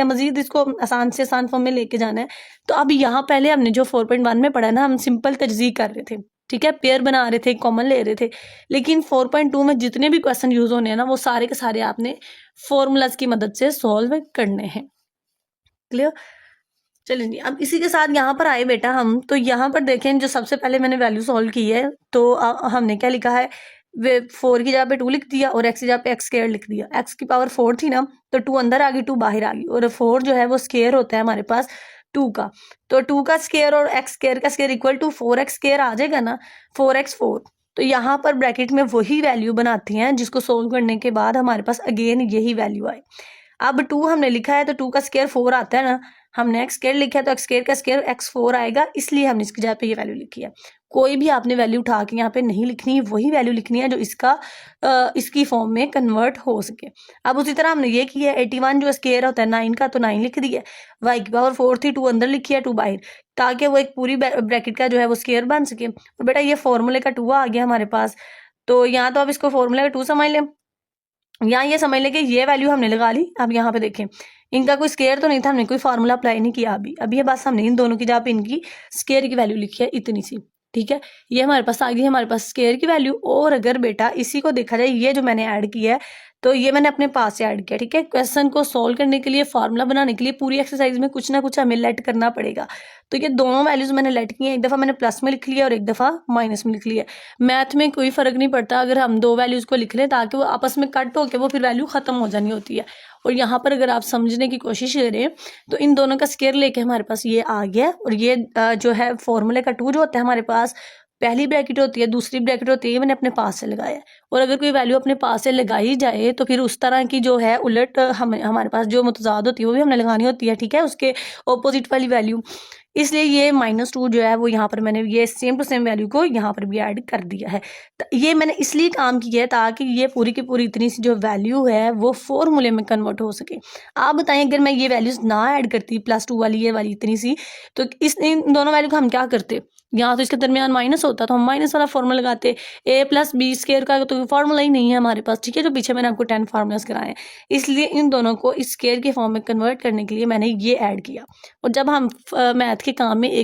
या मजीद इसको आसान से आसान फॉर्म में लेके जाना है तो अब यहाँ पहले हमने जो 4.1 में पढ़ा ना, हम सिंपल तजज़ीह कर रहे थे, ठीक है, पेयर बना रहे थे, कॉमन ले रहे थे। लेकिन 4.2 में जितने भी क्वेश्चन यूज होने हैं ना, वो सारे के सारे आपने फॉर्मूलाज की मदद से सॉल्व करने हैं। क्लियर? चलिए जी, अब इसी के साथ यहाँ पर आए बेटा हम, तो यहाँ पर देखें जो सबसे पहले मैंने वैल्यू सॉल्व की है, तो हमने क्या लिखा है, वे 4 की जगह पे 2 लिख दिया और x की जगह पे x स्क्वायर लिख दिया। x की पावर 4 थी ना, तो 2 अंदर आ गई, 2 बाहर आ गई, और 4 जो है वो स्क्वायर होता है हमारे पास 2 का, तो 2 का स्क्वायर और x स्क्वायर का square equal to 4x square आ जाएगा ना, 4x4। तो यहाँ पर ब्रैकेट में वही वैल्यू बनाती हैं जिसको सोल्व करने के बाद हमारे पास अगेन यही वैल्यू आए। अब 2 हमने लिखा है तो 2 का स्क्वायर 4 आता है ना, हमने x स्क्वायर लिखा है तो x स्क्वायर का स्क्वायर x4 आएगा, इसलिए हमने इसकी जगह पे ये वैल्यू लिखी है। कोई भी आपने वैल्यू उठा के यहाँ पे नहीं लिखनी है, वही वैल्यू लिखनी है जो इसकी फॉर्म में कन्वर्ट हो सके। अब उसी तरह हमने ये किया, 81 जो स्क्वायर होता है 9 का, तो 9 लिख दिया, y की पावर 4 थी, 2 अंदर लिखी है, 2 बाहर, ताकि वो एक पूरी ब्रैकेट का जो है वो स्क्वायर बन सके। और बेटा ये फॉर्मूले का 2 आ गया हमारे पास, तो यहाँ तो अब इसको फॉर्मूले का 2 समझ लें, यहाँ ये समझ लें कि ये वैल्यू हमने लगा ली। अब यहाँ पे देखें, इनका कोई स्केयर तो नहीं था, हमने कोई फार्मूला अप्लाई नहीं किया अभी ये बस हमने इन दोनों की जगह पे इनकी स्केयर की वैल्यू लिखी है, इतनी सी, ठीक है। ये हमारे पास आ गई हमारे पास स्केयर की वैल्यू। और अगर बेटा इसी को देखा जाए, ये जो मैंने ऐड किया है, तो ये मैंने अपने पास से ऐड किया, ठीक है। क्वेश्चन को सोल्व करने के लिए, फार्मूला बनाने के लिए पूरी एक्सरसाइज में कुछ ना कुछ हमें लेट करना पड़ेगा। तो ये दोनों वैल्यूज मैंने लेट की हैं, एक दफ़ा मैंने प्लस में लिख लिया और एक दफ़ा माइनस में लिख लिया। मैथ में कोई फ़र्क नहीं पड़ता अगर हम 2 वैल्यूज़ को लिख लें, ताकि वो आपस में कट होकर वो फिर वैल्यू ख़त्म हो जानी होती है। और यहाँ पर अगर आप समझने की कोशिश करें तो इन दोनों का स्क्वायर लेके हमारे पास ये आ गया, और ये जो है फॉर्मूले का 2 जो होता है हमारे पास, पहली ब्रैकेट होती है, दूसरी ब्रैकेट होती है, ये मैंने अपने पास से लगाया है। और अगर कोई वैल्यू अपने पास से लगाई जाए तो फिर उस तरह की जो है उलट हमारे पास जो मुतजाद होती है वो भी हमने लगानी होती है, ठीक है, उसके ऑपोजिट वाली वैल्यू। इसलिए ये -2 जो है वो यहाँ पर मैंने ये सेम टू सेम वैल्यू को यहाँ पर भी ऐड कर दिया है। ये मैंने इसलिए काम किया है ताकि ये पूरी की पूरी इतनी सी जो वैल्यू है वो फॉर्मूले में कन्वर्ट हो सके। आप बताएं, अगर मैं ये वैल्यूज ना ऐड करती, +2 वाली, ये वाली इतनी सी, तो इन दोनों वैल्यू को हम क्या करते, यहाँ तो इसके दरमियान माइनस होता तो हम माइनस वाला फॉर्मूला लगाते। a+b² का तो फार्मूला ही नहीं है हमारे पास, ठीक है, जो पीछे मैंने आपको 10 फार्मूलाज कराए हैं। इसलिए इन दोनों को इस स्क्वायर के फॉर्म में कन्वर्ट करने के लिए मैंने ये ऐड किया। और जब हम मैथ के काम में एक